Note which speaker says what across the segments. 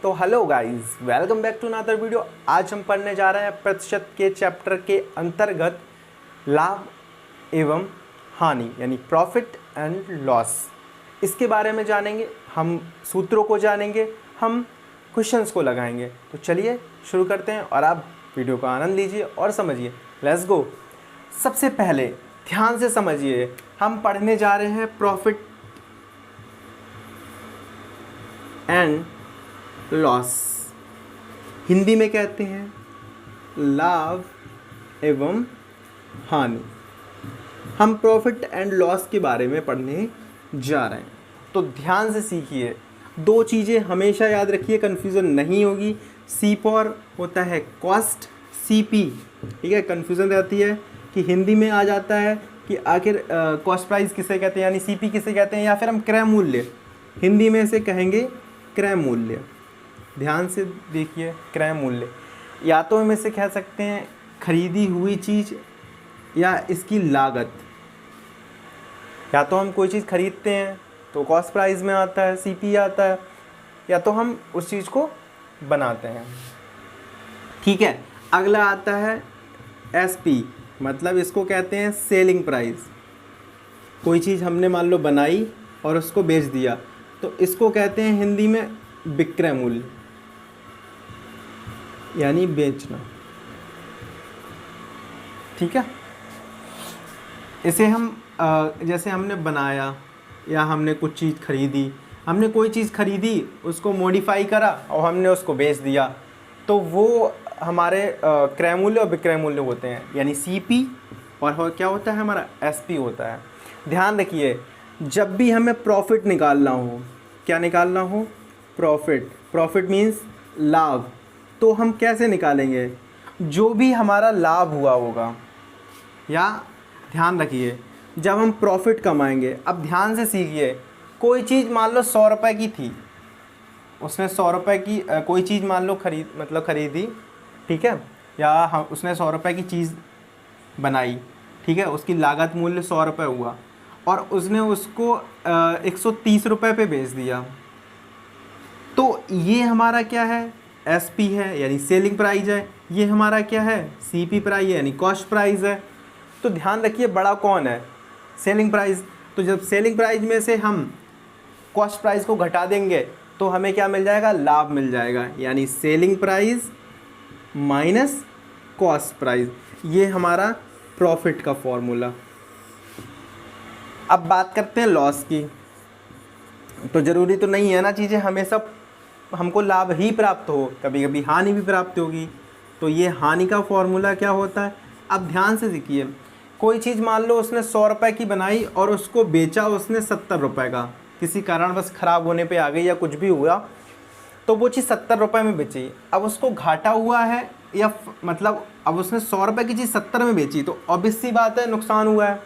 Speaker 1: तो hello guys, welcome back to another video. आज हम पढ़ने जा रहे हैं प्रतिशत के चैप्टर के अंतर्गत लाभ एवं हानि यानी प्रॉफिट एंड लॉस। इसके बारे में जानेंगे, हम सूत्रों को जानेंगे, हम क्वेश्चंस को लगाएंगे। तो चलिए शुरू करते हैं और आप वीडियो का आनंद लीजिए और समझिए। Let's go. सबसे पहले ध्यान से समझिए, हम पढ़ने जा रहे हैं प्रॉफिट एंड लॉस। हिंदी में कहते हैं लाभ एवं हानि। हम प्रॉफिट एंड लॉस के बारे में पढ़ने जा रहे हैं, तो ध्यान से सीखिए। दो चीज़ें हमेशा याद रखिए, कन्फ्यूज़न नहीं होगी। सी फॉर होता है कॉस्ट, सीपी, ठीक है। कन्फ्यूज़न रहती है कि हिंदी में आ जाता है कि आखिर कॉस्ट प्राइस किसे कहते हैं, यानी सीपी किसे कहते हैं, या फिर हम क्रय मूल्य हिंदी में से कहेंगे क्रय मूल्य। ध्यान से देखिए, क्रय मूल्य या तो हम इसे कह सकते हैं खरीदी हुई चीज़ या इसकी लागत। या तो हम कोई चीज़ खरीदते हैं तो कॉस्ट प्राइस में आता है, सीपी आता है, या तो हम उस चीज़ को बनाते हैं, ठीक है। अगला आता है एसपी, मतलब इसको कहते हैं सेलिंग प्राइस। कोई चीज़ हमने मान लो बनाई और उसको बेच दिया, तो इसको कहते हैं हिंदी में विक्रय मूल्य, यानी बेचना, ठीक है। इसे हम जैसे हमने बनाया या हमने कुछ चीज़ खरीदी, हमने कोई चीज़ खरीदी, उसको मॉडिफाई करा और हमने उसको बेच दिया, तो वो हमारे क्रय मूल्य और विक्रय मूल्य होते हैं, यानी सीपी और क्या होता है हमारा एसपी होता है। ध्यान रखिए, जब भी हमें प्रॉफिट निकालना हो, क्या निकालना हो, प्रॉफिट। प्रॉफिट मीन्स लाभ। तो हम कैसे निकालेंगे, जो भी हमारा लाभ हुआ होगा, या ध्यान रखिए जब हम प्रॉफिट कमाएंगे, अब ध्यान से सीखिए। कोई चीज़ मान लो 100 रुपये की थी, उसने 100 रुपये की कोई चीज़ मान लो खरीदी, ठीक है, या उसने 100 रुपये की चीज़ बनाई, ठीक है, उसकी लागत मूल्य 100 रुपये हुआ और उसने उसको 130 रुपये पे बेच दिया, तो ये हमारा क्या है, एसपी है, यानी सेलिंग प्राइस है। ये हमारा क्या है, सीपी प्राइस है, यानी कॉस्ट प्राइस है। तो ध्यान रखिए, बड़ा कौन है, सेलिंग प्राइस। तो जब सेलिंग प्राइस में से हम कॉस्ट प्राइस को घटा देंगे तो हमें क्या मिल जाएगा, लाभ मिल जाएगा, यानी selling price minus cost price. ये हमारा प्रॉफिट का फॉर्मूला। अब बात करते हैं लॉस की। तो ज़रूरी तो नहीं है ना चीज़ें हमेशा हमको लाभ ही प्राप्त हो, कभी कभी हानि भी प्राप्त होगी। तो ये हानि का फॉर्मूला क्या होता है, अब ध्यान से देखिए। कोई चीज़ मान लो उसने 100 रुपये की बनाई और उसको बेचा उसने 70 रुपये का, किसी कारणवश ख़राब होने पे आ गई या कुछ भी हुआ, तो वो चीज़ 70 रुपये में बेची। अब उसको घाटा हुआ है, या मतलब अब उसने 100 रुपये की चीज़ 70 में बेची, तो ऑब्वियस सी बात है नुकसान हुआ है।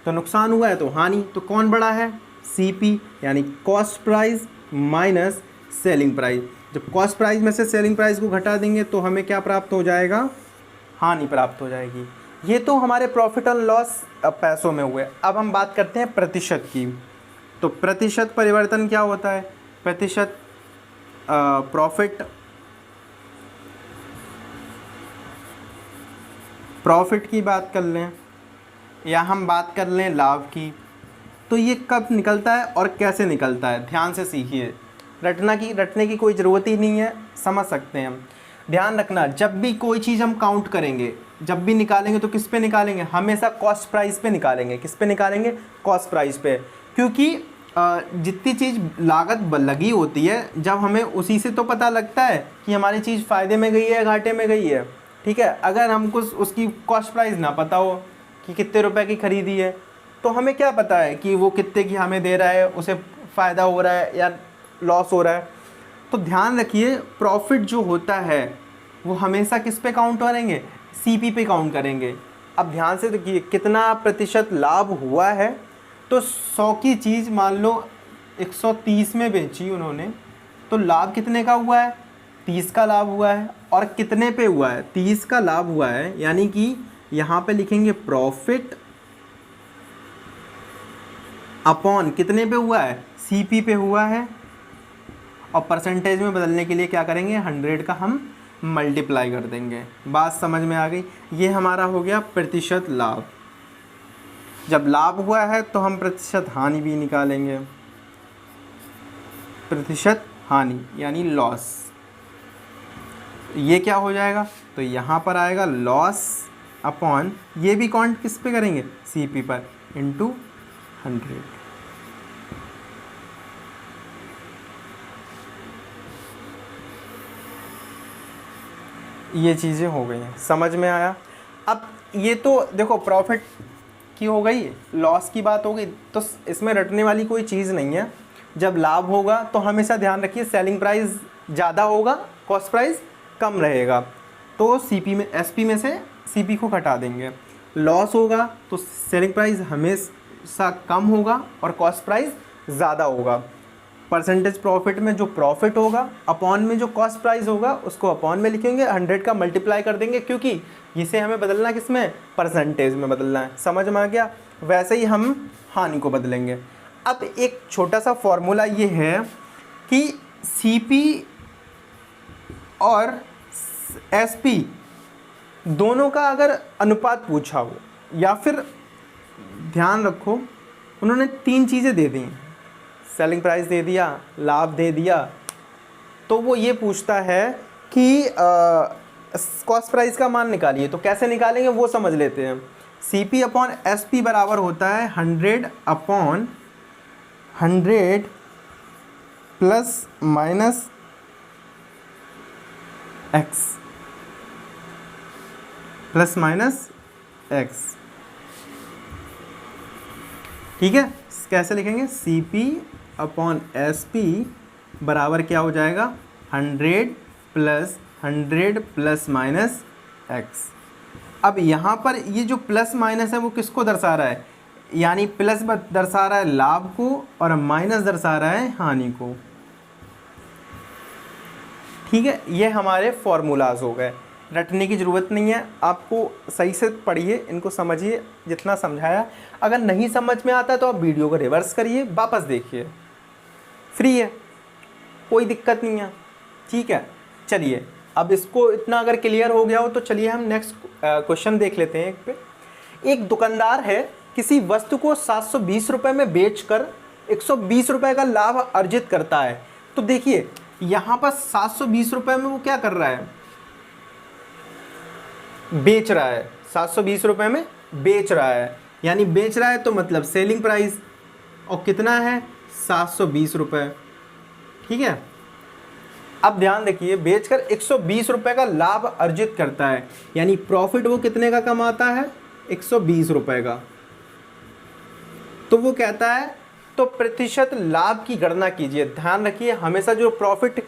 Speaker 1: तो नुकसान हुआ है तो हानि। तो कौन बड़ा है, सीपी, यानी cost price minus selling price. जब कॉस्ट प्राइस में से सेलिंग प्राइस को घटा देंगे तो हमें क्या प्राप्त हो जाएगा, हानि प्राप्त हो जाएगी। ये तो हमारे प्रॉफिट और लॉस पैसों में हुए। अब हम बात करते हैं प्रतिशत की। तो प्रतिशत परिवर्तन क्या होता है, प्रतिशत प्रॉफिट की बात कर लें या हम बात कर लें लाभ की, तो ये कब निकलता है और कैसे निकलता है, ध्यान से सीखिए। रटने की कोई ज़रूरत ही नहीं है, समझ सकते हैं हम। ध्यान रखना, जब भी कोई चीज़ हम काउंट करेंगे, जब भी निकालेंगे तो किस पे निकालेंगे, हमेशा कॉस्ट प्राइस पे निकालेंगे। किस पे निकालेंगे, कॉस्ट प्राइस पे, क्योंकि जितनी चीज़ लागत लगी होती है, जब हमें उसी से तो पता लगता है कि हमारी चीज़ फ़ायदे में गई है घाटे में गई है, ठीक है। अगर हमको उसकी कॉस्ट प्राइस ना पता हो कि कितने रुपए की खरीदी है, तो हमें क्या पता है कि वो कितने की हमें दे रहा है, उसे फ़ायदा हो रहा है या लॉस हो रहा है। तो ध्यान रखिए, प्रॉफिट जो होता है वो हमेशा किस पे काउंट करेंगे, सीपी पे काउंट करेंगे। अब ध्यान से देखिए, कितना प्रतिशत लाभ हुआ है, तो 100 की चीज़ मान लो 130 में बेची उन्होंने, तो लाभ कितने का हुआ है, 30 का लाभ हुआ है। और कितने पे हुआ है, 30 का लाभ हुआ है, यानी कि यहाँ पे लिखेंगे प्रॉफिट अपॉन कितने पे हुआ है, सीपी पे हुआ है, और परसेंटेज में बदलने के लिए क्या करेंगे, 100 का हम मल्टीप्लाई कर देंगे। बात समझ में आ गई। ये हमारा हो गया प्रतिशत लाभ। जब लाभ हुआ है तो हम प्रतिशत हानि भी निकालेंगे, प्रतिशत हानि यानी लॉस। ये क्या हो जाएगा, तो यहाँ पर आएगा लॉस अपॉन, ये भी काउंट किस पे करेंगे, CP पर, इंटू 100। ये चीज़ें हो गई हैं, समझ में आया। अब ये तो देखो प्रॉफिट की हो गई, लॉस की बात हो गई, तो इसमें रटने वाली कोई चीज़ नहीं है। जब लाभ होगा तो हमेशा ध्यान रखिए सेलिंग प्राइस ज़्यादा होगा, कॉस्ट प्राइस कम रहेगा, तो CP में, SP में से CP को घटा देंगे। लॉस होगा तो सेलिंग प्राइस हमेशा कम होगा और कॉस्ट प्राइस ज़्यादा होगा। परसेंटेज प्रॉफिट में जो प्रॉफिट होगा अपॉन में जो कॉस्ट प्राइस होगा उसको अपॉन में लिखेंगे, 100 का मल्टीप्लाई कर देंगे, क्योंकि इसे हमें बदलना किस में, परसेंटेज में बदलना है। समझ में आ गया। वैसे ही हम हानि को बदलेंगे। अब एक छोटा सा फॉर्मूला ये है कि CP और SP दोनों का अगर अनुपात पूछा हो, या फिर ध्यान रखो उन्होंने 3 चीज़ें दे दी, सेलिंग प्राइस दे दिया, लाभ दे दिया, तो वो ये पूछता है कि कॉस्ट प्राइस का मान निकालिए। तो कैसे निकालेंगे वो समझ लेते हैं। CP अपॉन SP बराबर होता है 100 upon 100 plus minus x, plus minus x। ठीक है, कैसे लिखेंगे, CP अपॉन SP बराबर क्या हो जाएगा, 100 प्लस माइनस x। अब यहाँ पर ये जो प्लस माइनस है वो किसको दर्शा रहा है, यानी प्लस दर्शा रहा है लाभ को और माइनस दर्शा रहा है हानि को। ठीक है, ये हमारे फॉर्मूलाज हो गए, रटने की ज़रूरत नहीं है, आपको सही से पढ़िए, इनको समझिए जितना समझाया। अगर नहीं समझ में आता तो आप वीडियो को रिवर्स करिए, वापस देखिए, फ्री है, कोई दिक्कत नहीं है। ठीक है, चलिए अब इसको इतना अगर क्लियर हो गया हो तो चलिए हम नेक्स्ट क्वेश्चन देख लेते हैं। एक पे एक दुकानदार है, किसी वस्तु को 720 रुपये में बेचकर 120 रुपये का लाभ अर्जित करता है। तो देखिए यहाँ पर 720 रुपये में वो क्या कर रहा है, बेच रहा है, 720 रुपये में बेच रहा है, यानी बेच रहा है तो मतलब सेलिंग प्राइस, और कितना है 720 रुपये। ठीक है, अब ध्यान देखिए बेचकर 120 रुपये का लाभ अर्जित करता है, यानी प्रॉफिट वो कितने का कमाता है, 120 रुपये का। तो वो कहता है तो प्रतिशत लाभ की गणना कीजिए। ध्यान रखिए हमेशा जो प्रॉफिट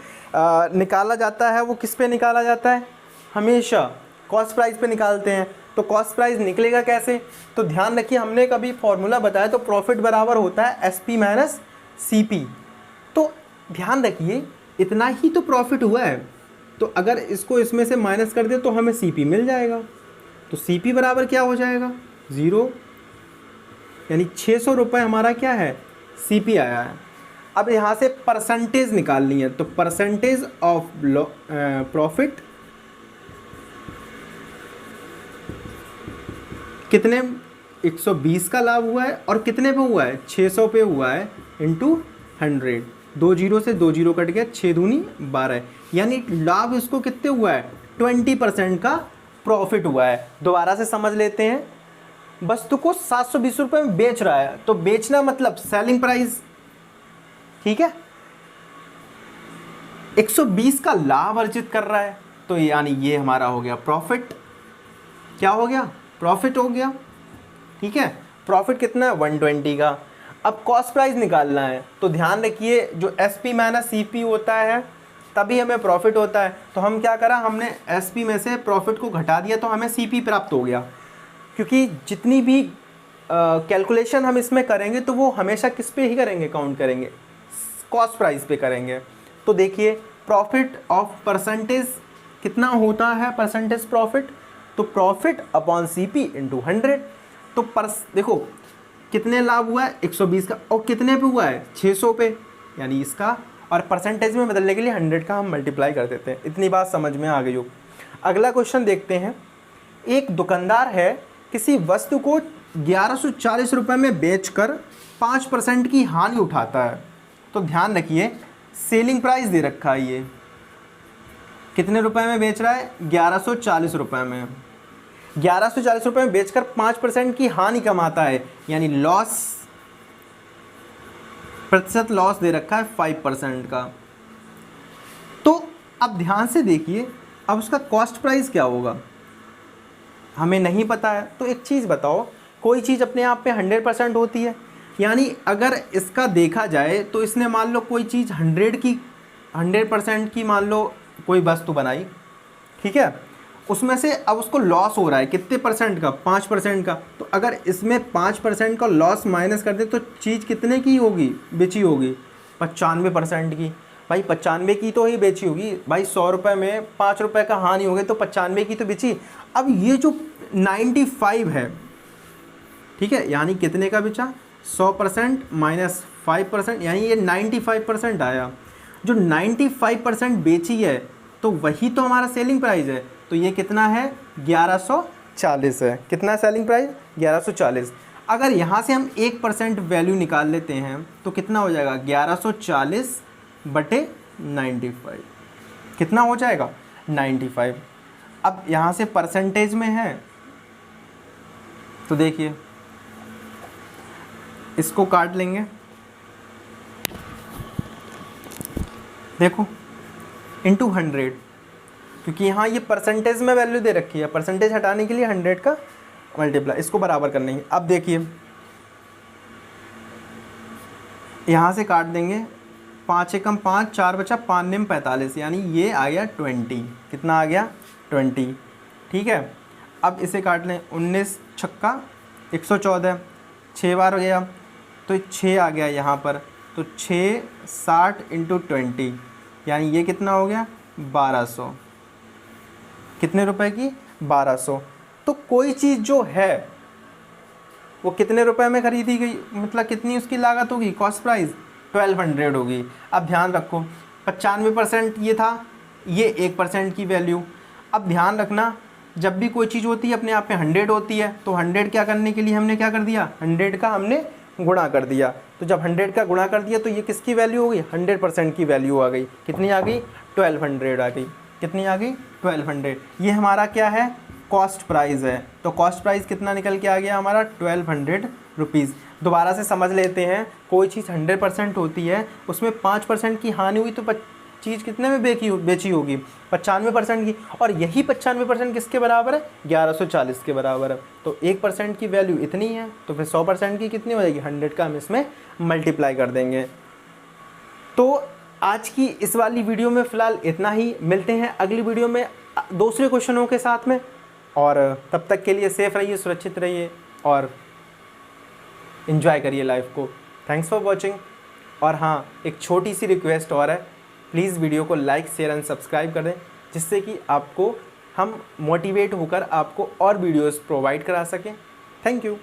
Speaker 1: निकाला जाता है वो किस पे निकाला जाता है, हमेशा कॉस्ट प्राइस पे निकालते हैं। तो कॉस्ट प्राइस निकलेगा कैसे, तो ध्यान रखिए हमने कभी फॉर्मूला बताया तो प्रॉफिट बराबर होता है SP माइनस CP। तो ध्यान रखिए इतना ही तो प्रॉफिट हुआ है, तो अगर इसको इसमें से माइनस कर दे तो हमें CP मिल जाएगा। तो CP बराबर क्या हो जाएगा, 0, यानी 600 रुपये हमारा क्या है, CP आया है। अब यहाँ से परसेंटेज निकालनी है, तो परसेंटेज ऑफ प्रॉफिट कितने, 120 का लाभ हुआ है और कितने पे हुआ है, 600 पे हुआ है, इंटू 100, 2 जीरो से 2 जीरो कट गया, 6 दूनी 12, यानी लाभ इसको कितने हुआ है, 20% का प्रॉफिट हुआ है। दोबारा से समझ लेते हैं, वस्तु को 720 रुपये में बेच रहा है, तो बेचना मतलब सेलिंग प्राइस, ठीक है, 120 का लाभ अर्जित कर रहा है, तो यानी ये हमारा हो गया प्रॉफिट। क्या हो गया, प्रॉफिट हो गया। ठीक है, प्रॉफिट कितना है, 120 का। अब कॉस्ट प्राइस निकालना है, तो ध्यान रखिए जो SP माइनस CP होता है तभी हमें प्रॉफिट होता है। तो हम क्या करा, हमने SP में से प्रॉफिट को घटा दिया तो हमें CP प्राप्त हो गया, क्योंकि जितनी भी कैलकुलेशन हम इसमें करेंगे तो वो हमेशा किस पे ही करेंगे, काउंट करेंगे, कॉस्ट प्राइस पे करेंगे। तो देखिए प्रॉफिट ऑफ परसेंटेज कितना होता है, परसेंटेज प्रॉफिट, तो प्रॉफिट अपॉन CP इंटू 100। तो देखो कितने लाभ हुआ है, 120 का, और कितने पे हुआ है, 600 पे, यानी इसका, और परसेंटेज में बदलने के लिए 100 का हम मल्टीप्लाई कर देते हैं। इतनी बात समझ में आ गई हो। अगला क्वेश्चन देखते हैं। एक दुकानदार है, किसी वस्तु को 1140 रुपये में बेचकर 5% की हानि उठाता है। तो ध्यान रखिए, सेलिंग प्राइस दे रखा है, ये कितने रुपए में बेच रहा है? 1140 रुपये में। 1140 रुपये में बेचकर 5% की हानि कमाता है, यानी लॉस, प्रतिशत लॉस दे रखा है 5% का। तो अब ध्यान से देखिए, अब उसका कॉस्ट प्राइस क्या होगा हमें नहीं पता है। तो एक चीज़ बताओ, कोई चीज़ अपने आप पे 100% होती है, यानी अगर इसका देखा जाए तो इसने मान लो कोई चीज़ 100% की मान लो कोई वस्तु बनाई, ठीक है, उसमें से अब उसको लॉस हो रहा है कितने परसेंट का? 5% का। तो अगर इसमें 5% का लॉस माइनस कर दे तो चीज़ कितने की होगी, बेची होगी? 95% की। भाई 95 की तो ही बेची होगी भाई। 100 रुपये में 5 रुपये का हानि हो गई तो 95 की तो बेची। अब ये जो 95 है, ठीक है, यानी कितने का बेचा? 100% माइनस 5%, यानी ये 95% आया। जो 95% बेची है तो वही तो हमारा सेलिंग प्राइस है। तो ये कितना है? 1140 है। कितना सेलिंग प्राइस? 1140। अगर यहाँ से हम 1% वैल्यू निकाल लेते हैं तो कितना हो जाएगा? 1140 बटे 95 कितना हो जाएगा? 95। अब यहाँ से परसेंटेज में है तो देखिए, इसको काट लेंगे, देखो, इंटू 100, क्योंकि यहाँ ये परसेंटेज में वैल्यू दे रखी है, परसेंटेज हटाने के लिए 100 का मल्टीप्लाई, इसको बराबर कर लेंगे। अब देखिए, यहाँ से काट देंगे, 5 एकम 5, 4 बचा, 5 निम 45, यानी ये आ गया 20। कितना आ गया? 20, ठीक है। अब इसे काट लें, 19 छक्का 114, 6 बार हो गया तो 6 आ गया यहाँ पर, तो 6 60 इंटू 20, यानी ये कितना हो गया? 1200। कितने रुपए की? 1200। तो कोई चीज़ जो है वो कितने रुपए में खरीदी गई, मतलब कितनी उसकी लागत होगी, कॉस्ट प्राइस 1200 होगी। अब ध्यान रखो, 95% ये था, ये 1% की वैल्यू। अब ध्यान रखना, जब भी कोई चीज़ होती है अपने आप में 100 होती है, तो 100 क्या करने के लिए हमने क्या कर दिया? 100 का हमने गुणा कर दिया। तो जब 100 का गुणा कर दिया तो ये किसकी वैल्यू हो गई? 100% की वैल्यू आ गई। कितनी आ गई? 1200 आ गई। कितनी आ गई? 1200। ये हमारा क्या है? कॉस्ट प्राइस है। तो कॉस्ट प्राइस कितना निकल के आ गया हमारा? 1200 रुपीज़। दोबारा से समझ लेते हैं, कोई चीज़ 100% होती है, उसमें 5% की हानि हुई तो चीज़ कितने में बेची होगी? 95% की। और यही 95% किसके बराबर है? 1140 के बराबर है। तो 1% की वैल्यू इतनी है, तो फिर 100% की कितनी हो जाएगी? 100 का हम इसमें मल्टीप्लाई कर देंगे। तो आज की इस वाली वीडियो में फ़िलहाल इतना ही। मिलते हैं अगली वीडियो में दूसरे क्वेश्चनों के साथ में, और तब तक के लिए सेफ़ रहिए, सुरक्षित रहिए और एंजॉय करिए लाइफ को। Thanks for watching. और हाँ, एक छोटी सी रिक्वेस्ट और है, प्लीज़ वीडियो को लाइक, शेयर एंड सब्सक्राइब कर दें, जिससे कि आपको हम मोटिवेट होकर आपको और वीडियोस प्रोवाइड करा सकें। Thank you.